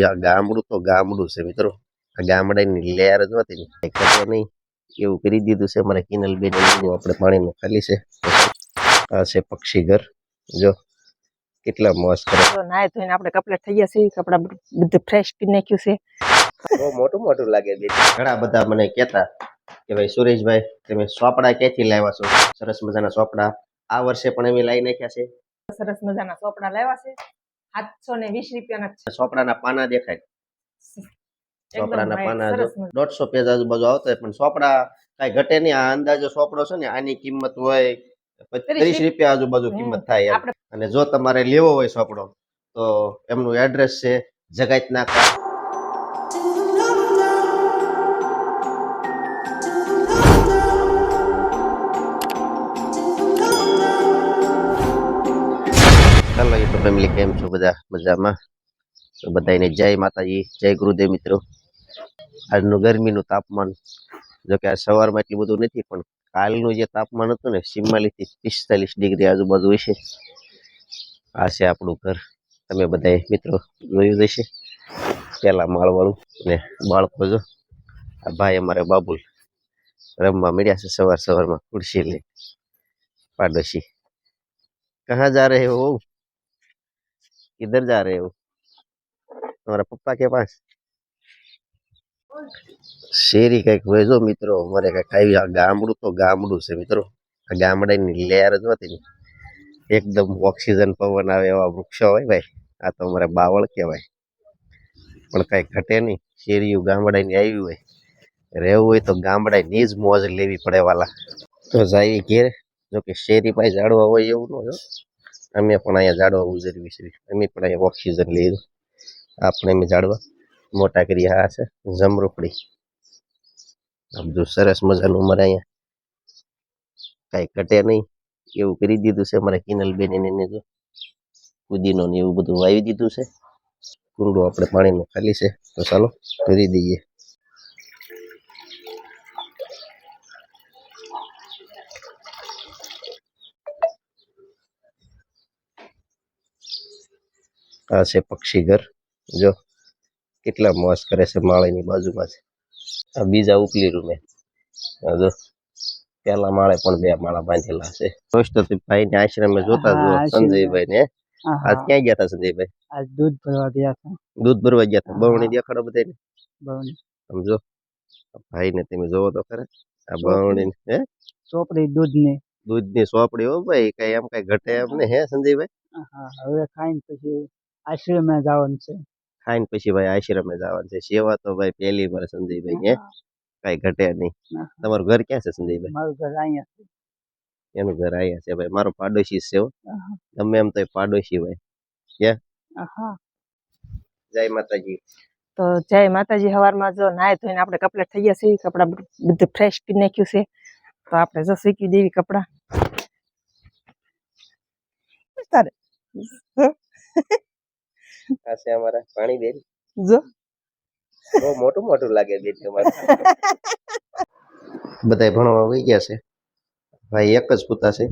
આ ગામડું તો ગામડું છે મિત્રો. આ ગામડાની લહેર જ હતી ને ખબર નહીં એવું કરી દીધું છે અમારે કિનલ બેન. આપણે પાણીનું ખાલી છે. આ છે પક્ષી ઘર. જો કેટલા મસ્ત કરે. નાય ધોઈને આપણે કપડાં થઈ ગયા છે. કપડાં બધું ફ્રેશ કરી નાખ્યું છે. બહુ મોટું મોટું લાગે બેન. ઘણા બધા મને કહેતા કે ભાઈ સુરેશભાઈ તમે સોપડા ક્યાંથી લાવ્યા છો? સરસ મજાના સોપડા આ વર્ષે પણ અમે લાવી નાખ્યા છે. સરસ મજાના સોપડા લાવ્યા છે. 720 રૂપિયાના સોપડાના પાના દેખાય. સોપડાના પાના 150 પેજ આજુબાજુ આવતા પણ સોપડા કઈ ઘટે નહીં. આ અંદાજો સોપડો છે ને આની કિંમત હોય 30 રૂપિયા આજુબાજુ કિંમત થાય. અને જો તમારે લેવો હોય સોપડો તો એમનું એડ્રેસ છે જગાતના ચાલો યુટ્યુબ ફેમિલી, કેમ છો બધા? મજામાં? તો બધાને જય માતાજી, જય ગુરુદેવ મિત્રો. આજનું ગરમીનું તાપમાન જો કે આ સવારમાં એટલું બધું નથી પણ કાલનું જે તાપમાન હતું ને 44 થી 45 ડિગ્રી આજુબાજુ હશે. આ છે આપણું ઘર. તમે બધા મિત્રો જોયું હશે પેલા માળ વાળું. ને બાળકો જો આ ભાઈ અમારે બાબુલ રમવા મળ્યા છે સવારમાં ખુરશી લઈ. પાડોશી કहाँ जा रहे हो? किधर जा रहे हो? तुम्हारा पप्पा के पास? શેરી કઈક હોય જો મિત્રો. અમારે કઈક આવી. આ ગામડું તો ગામડું છે મિત્રો. આ ગામડાની લહેર જ હતી ને એકદમ ઓક્સિજન પવન આવે એવા વૃક્ષો હોય ભાઈ. આ તો અમારે બાવળ કહેવાય પણ કઈ ઘટે નહીં. શેરીયું ગામડાની આવી હોય, રહેવું હોય તો ગામડાની જ મોજ લેવી પડે વાલા. તો જાય ઘેર. જો કે શેરી પાસે ઝાડવા હોય એવું ન હોય. અમે પણ અહીંયા ઝાડવા ઉજરવી છે. અમે પણ અહીંયા ઓક્સિજન લઈ. આપણે અમે ઝાડવા મોટા કરી. આ છે જમરૂખડી. આ બધું સરસ મજાનું અમારે અહીંયા કઈ ઘટે નહીં એવું કરી દીધું છે અમારે કિનલ બેન. એને જો પુદીનો ને એવું બધું વાવી દીધું છે. કુંડું આપણે પાણીનું ખાલી છે તો ચાલો કરી દઈએ. આ છે પક્ષી ઘર. જો કેટલા મસ્ત કરે છે. માળીની બાજુમાં છે. આ બીજા ઉપલી રૂમે. જો પેલા માળે પણ 2 માળા બાંધેલા છે. દોસ્તો ભાઈ ને આશ્રમે જોતા જો સંજયભાઈ ને. આજ ક્યાં ગયા હતા સંજયભાઈ? આજ દૂધ ભરવા ગયા હતા. દૂધ ભરવા ગયા હતા. બવણી દેખાડો બધાને. સમજો ભાઈ ને તમે જોવો તો ખરા. આ બવણી હે ચોપડી દૂધની ચોપડી. હો ભાઈ કઈ એમ કઈ ઘટે એમ ને હે સંજયભાઈ? હવે ખાઈને પછી આશ્રમે જવાનું છે. ખાઈને પછી ભાઈ આશ્રમે જવાનું છે. સેવા તો ભાઈ પહેલી વાર સંજયભાઈ હે કઈ ઘટે નહીં. તમારું ઘર ક્યાં છે સંજયભાઈ? મારું ઘર અહીંયા છે. એનું ઘર અહીંયા છે ભાઈ. મારો પાડોશી છે. ગમે એમ તો પાડોશી ભાઈ. જય માતાજી. તો જય માતાજી. સવારમાં જો નાય ધોઈને આપણે કપડાં થઈ ગયા છે. કપડાં બધું ફ્રેશ કરી નાખ્યું છે. તો આપણે જો શીખી દેવી કપડાં. તારે આ છે અમારા પાણી બેન. જો બહુ મોટું મોટું લાગે બેન તમારે. બધા ભણવા વહી ગયા છે. ભાઈ એક જ પૂતા છે.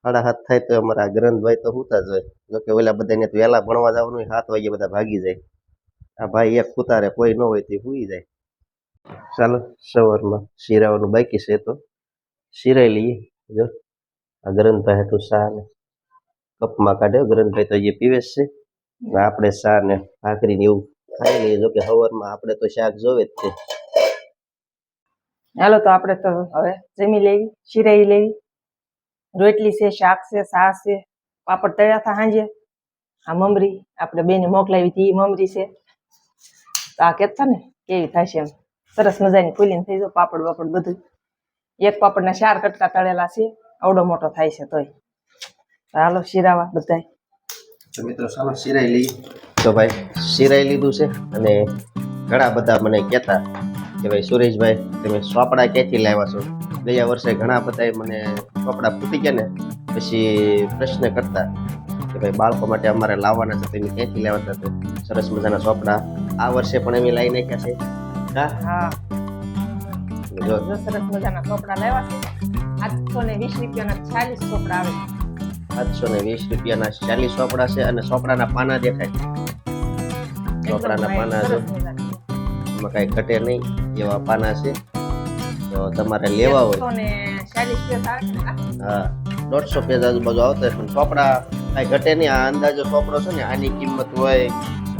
7:30 થાય તો અમારા ગ્રંથભાઈ તો હુતા જ હોય. જોકે ઓલા બધાને તો વહેલા ભણવા જવાનું હોય. 7 વાગે બધા ભાગી જાય. આ ભાઈ એક પૂતા રે, કોઈ ન હોય તો હુઈ જાય. ચાલો સવારમાં શિરાવાનું બાકી છે તો શિરાઈ લઈએ. જો આ ગ્રંથભાઈ હતું શા ને કપમાં કાઢ્યો. ગ્રંથભાઈ તો જે પીવે છે. આપણે શા ને ભાખરી ને એવું ખાઈ લઈએ. જો કે સવારમાં આપણે તો શાક જોવે જ છે. હાલો તો આપણે તો હવે જમી લેવી, શિરાઈ લેવી. રોટલી છે, શાક છે, છાશ છે, પાપડ તળ્યા હતા સાંજે. આ મમરી આપણે બેને મોકલાવી હતી એ મમરી છે. તો આ કહેતા ને કેવી થાય છે એમ સરસ મજાની ફૂલીને થઈ જાય. પાપડ બાપડ બધું. એક પાપડના 4 કટકા તળેલા છે. આવડો મોટો થાય છે તોય. હાલો શિરાવા બધા. તો મિત્રો ચાલો શિરાઈ લઈએ. તો ભાઈ શિરાઈ લીધું છે. અને ઘણા બધા મને કહેતા કે ભાઈ સુરેશભાઈ તમે સોપડા ક્યાંથી લાવ્યા છો? ગયા વર્ષે ઘણા બધા મને સોપડા ફૂટી ગયા ને પછી પ્રશ્ન કરતા કે ભાઈ બાળકો માટે અમારે લાવવાના છે, તમે ક્યાંથી લાવ્યા હતા? સરસ મજાના સોપડા આ વર્ષે પણ અમે લાવી નાખ્યા છે. હા જો સરસ મજાના સોપડા લાવ્યા છે. 720 રૂપિયાના 40 સોપડા આવે. 720 રૂપિયાના 40 સોપડા છે. અને સોપડાના પાના દેખાય. ચોપડાના પાના જો એમાં કાંઈ ઘટે નહીં એવા પાના છે. તો તમારે લેવા હોય 140 પેજ આવે છે ને? હા 150 પેજ આજુબાજુ આવતા હશે. પણ ચોપડા કાંઈ ઘટે નહીં. આ અંદાજો ચોપડો છે ને આની કિંમત હોય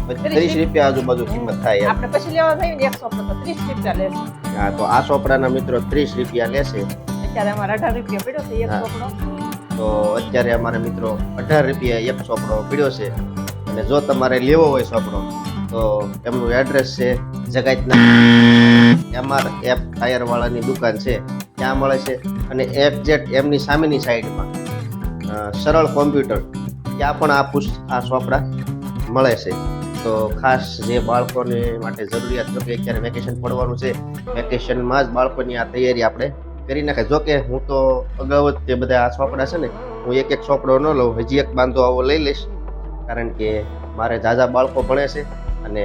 30 રૂપિયા આજુબાજુ કિંમત થાય એમ. આપણે પછી લેવા જઈએ ને એક ચોપડો તો 30 રૂપિયા લેશે. હા તો આ ચોપડાના મિત્રો 30 રૂપિયા લેશે. અત્યારે અમારે 18 રૂપિયા પડ્યો છે એક હા. ચોપડો. તો અત્યારે અમારા મિત્રો 18 રૂપિયા એક ચોપડો પડ્યો છે. અને જો તમારે લેવો હોય ચોપડો તો એમનું એડ્રેસ છે જગાતના MRF ટાયર વાળાની દુકાન છે ત્યાં મળે છે. અને એક્ઝેક્ટ એમની સામેની સાઈડમાં સરળ કોમ્પ્યુટર ત્યાં પણ આ ચોપડા મળે છે. તો ખાસ જે બાળકોને માટે જરૂરિયાત જો કે અત્યારે વેકેશન પડવાનું છે, વેકેશનમાં જ બાળકોની આ તૈયારી આપણે કરી નાખાય. જો કે હું તો અગાઉ જ તે બધા આ ચોપડા છે ને હું એક ચોપડો ન લઉં, હજી એક બાંધો આવો લઈ લઈશ. કારણ કે મારે ઝાઝા બાળકો ભણે છે અને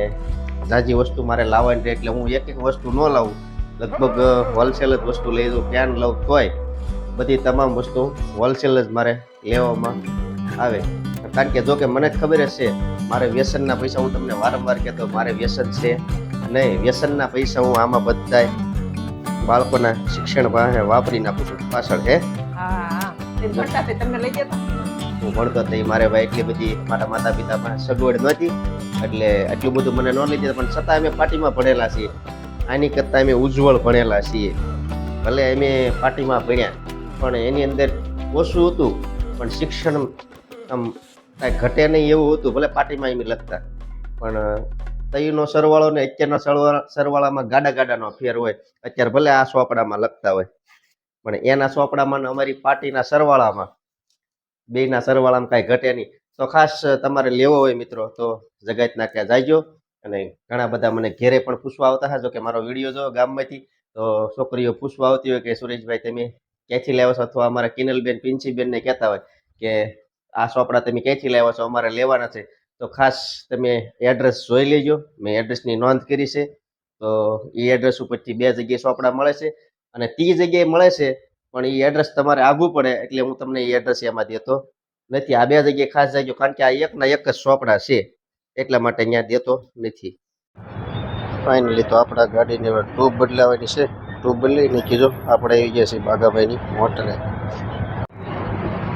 ઝાઝી વસ્તુ મારે લાવવાની રહે એટલે હું એક વસ્તુ ન લાવું, લગભગ હોલસેલ જ વસ્તુ લઈ દઉં. પેન લઉં તોય બધી તમામ વસ્તુ હોલસેલ જ મારે લેવામાં આવે. કારણ કે જો કે મને જ ખબર જ છે મારે વ્યસનના પૈસા, હું તમને વારંવાર કહેતો મારે વ્યસન છે નહીં. વ્યસનના પૈસા હું આમાં બધાય બાળકોના શિક્ષણ પાસે વાપરી નાખું છું પાછળ. હે હા તે ભણતા તે તમને લઈ જતા. હું ભણતો હતો મારે ભાઈ એટલી બધી મારા માતા પિતા પાસે સગવડ નહોતી એટલે એટલું બધું મને ન લઈ જતા. પણ છતાં અમે પાર્ટીમાં ભણેલા છીએ. આની કરતાં અમે ઉજ્જવળ ભણેલા છીએ. ભલે અમે પાર્ટીમાં ભણ્યા પણ એની અંદર ઓછું હતું પણ શિક્ષણ આમ કાંઈ ઘટે નહીં એવું હતું. ભલે પાર્ટીમાં એમ લખતા પણ તઈનો સરવાળો ને અત્યારનો સરવાળામાં ગાડાનો ફેર હોય. અત્યારે ભલે આ ચોપડામાં લખતા હોય પણ એના ચોપડામાં ને અમારી પાર્ટીના સરવાળામાં બેયના સરવાળામાં કાંઈ ઘટે નહીં. તો ખાસ તમારે લેવો હોય મિત્રો તો જગાતના ત્યાં જાયજો. અને ઘણા બધા મને ઘેરે પણ પૂછવા આવતા હતા. જો કે મારો વિડીયો જો ગામમાંથી તો છોકરીઓ પૂછવા આવતી હોય કે સુરેશભાઈ તમે ક્યાંથી લાવ્યા છો, અથવા અમારા કિનલબેન પિન્સીબેનને કહેતા હોય કે આ ચોપડા તમે ક્યાંથી લાવ્યા છો, અમારે લેવાના છે. તો ખાસ તમે એડ્રેસ જોઈ લેજો. મેં એડ્રેસની નોંધ કરી છે. તો એ એડ્રેસ ઉપરથી 2 જગ્યાએ ચોપડા મળે છે અને 30 જગ્યાએ મળે છે. પણ એ એડ્રેસ તમારે આગવું પડે એટલે હું તમને એ એડ્રેસ એમાં દેતો નથી. આ 2 જગ્યાએ ખાસ જાયજો કારણ કે આ એકના એક જ ચોપડા છે એટલા માટે અહીંયા દેતો નથી. ફાઇનલી તો આપણા ગાડીની ટ્યુબ બદલાવાની છે. ટ્યુબ બદલી નાખી. જો આપણે આવી ગયા છીએ બાગાભાઈની મોટરે.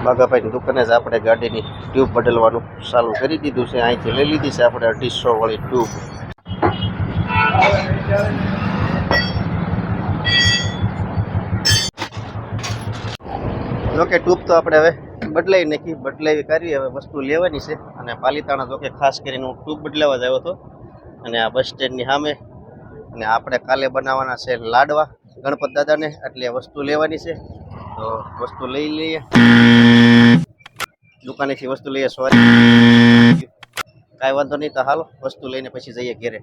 બાગાભાઈની દુકાને જ આપણે ગાડીની ટ્યુબ બદલવાનું ચાલુ કરી દીધું છે. અહીંથી લઈ લીધી છે આપણે 250 વાળી ટ્યુબ. જોકે ટ્યુબ તો આપણે હવે બદલાવી નાખી, બદલાવી કરવી હવે વસ્તુ લેવાની છે. અને પાલીતાણા જોકે ખાસ કરીને હું ટ્યુબ બદલાવા જ આવ્યો હતો. અને આ બસ સ્ટેન્ડની સામે અને આપણે કાલે બનાવવાના છે લાડવા ગણપત દાદાને, એટલે વસ્તુ લેવાની છે. તો વસ્તુ લઈ લઈએ, દુકાનેથી વસ્તુ લઈએ. સોરી કાંઈ વાંધો નહીં. તો હાલો વસ્તુ લઈને પછી જઈએ ઘેરે.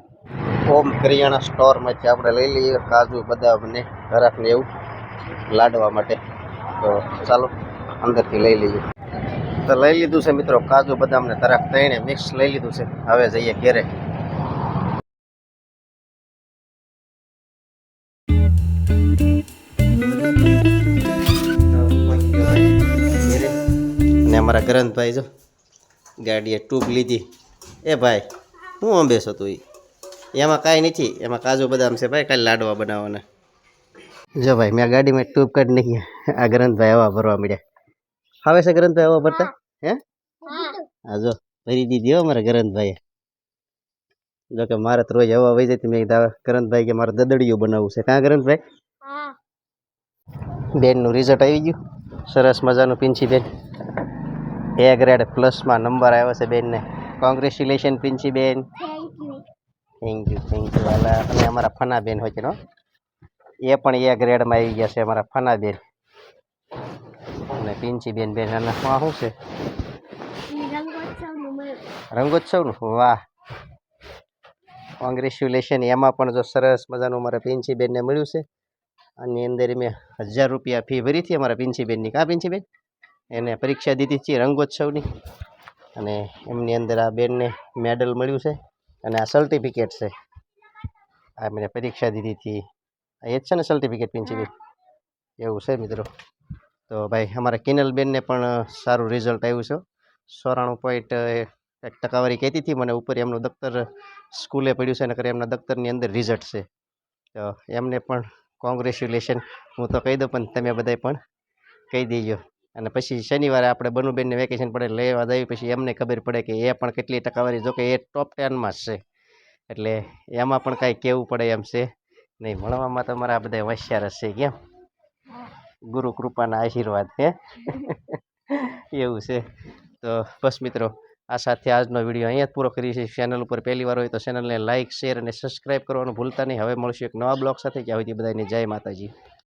ઓમ કરિયાણા સ્ટોરમાંથી આપણે લઈ લઈએ કાજુ બદામ ને ઘરાકને એવું લાડવા માટે. તો ચાલો અંદરથી લઈ લઈએ. તો લઈ લીધું છે મિત્રો કાજુ બદામ ને ઘરાક ત્રણે મિક્સ લઈ લીધું છે. હવે જઈએ ઘેરે. ને અમારા ગ્રંથભાઈ જો ગાડીએ ટ્યુબ લીધી. એ ભાઈ હું અંબેસ હતું એમાં કાંઈ નથી, એમાં કાજુ બદામ છે ભાઈ, કાંઈ લાડવા બનાવવાના. જો ભાઈ મેં ગાડીમાં ટ્યુબ કાઢી નાખી. આ ગ્રંથભાઈ હવા ભરવા મળ્યા. હવે છે ગ્રંથભાઈ હવા ભરતા? હે હા જો ભરી દીધી હો મારા ગ્રંથભાઈએ. જો કે મારે તો રોજ હવા વહી જતી. મેં કીધા ગ્રંથભાઈ કે મારે દદડિયું બનાવવું છે. કાં ગ્રંથભાઈ? બેનનું રિઝલ્ટ આવી ગયું સરસ મજાનું. પિન્સી બેન A ગ્રેડ પ્લસમાં નંબર આવ્યો છે બેનને. કોંગ્રેચ્યુલેશન પિન્સી બેન. થેન્ક યુ વાલા. અને અમારા ફના બેન હોય છે ને એ પણ A ગ્રેડમાં આવી ગયા છે અમારા ફના બેન. અને પિન્સી બેન અને શું છે રંગોત્સવનું? વાહ કોંગ્રેચ્યુલેશન. એમાં પણ જો સરસ મજાનું અમારા પિન્સી બેનને મળ્યું છે. આની અંદર મેં 1000 રૂપિયા ફી ભરી હતી અમારા પિન્સી બેનની. કાં પિન્સી બેન? એને પરીક્ષા દીધી હતી રંગોત્સવની અને એમની અંદર આ બેનને મેડલ મળ્યું છે અને આ સર્ટિફિકેટ છે. આ મેં પરીક્ષા દીધી હતી એ જ છે ને સર્ટિફિકેટ પિન્સી બેન? એવું છે મિત્રો. તો ભાઈ અમારા કિનલબેનને પણ સારું રિઝલ્ટ આવ્યું છે. 94.8 કંઈક ટકાવારી કહેતી હતી મને ઉપર એમનું દફતર સ્કૂલે પડ્યું છે અને એમના દફતરની અંદર રિઝલ્ટ છે તો એમને પણ કોંગ્રેચ્યુલેશન હું તો કહી દઉં પણ તમે બધાય પણ કહી દેજો અને પછી શનિવારે આપણે બનુબેનને વેકેશન પડે લેવા દઈએ પછી એમને ખબર પડે કે એ પણ કેટલી ટકાવારી જો કે એ ટોપ 10માં જ છે એટલે એમાં પણ કાંઈ કહેવું પડે એમ છે નહીં ભણવામાં તમારા બધા હોશિયાર હશે કેમ ગુરુ કૃપાના આશીર્વાદ હે એવું છે તો બસ મિત્રો આ સાથે આજનો વિડીયો અહીંયા જ પૂરો કરીએ છીએ ચેનલ ઉપર પહેલી વાર હોય તો ચેનલને લાઇક શેર અને સબસ્ક્રાઈબ કરવાનું ભૂલતા નહીં હવે મળશું એક નવા બ્લોગ સાથે ત્યાં સુધી બધાને જય માતાજી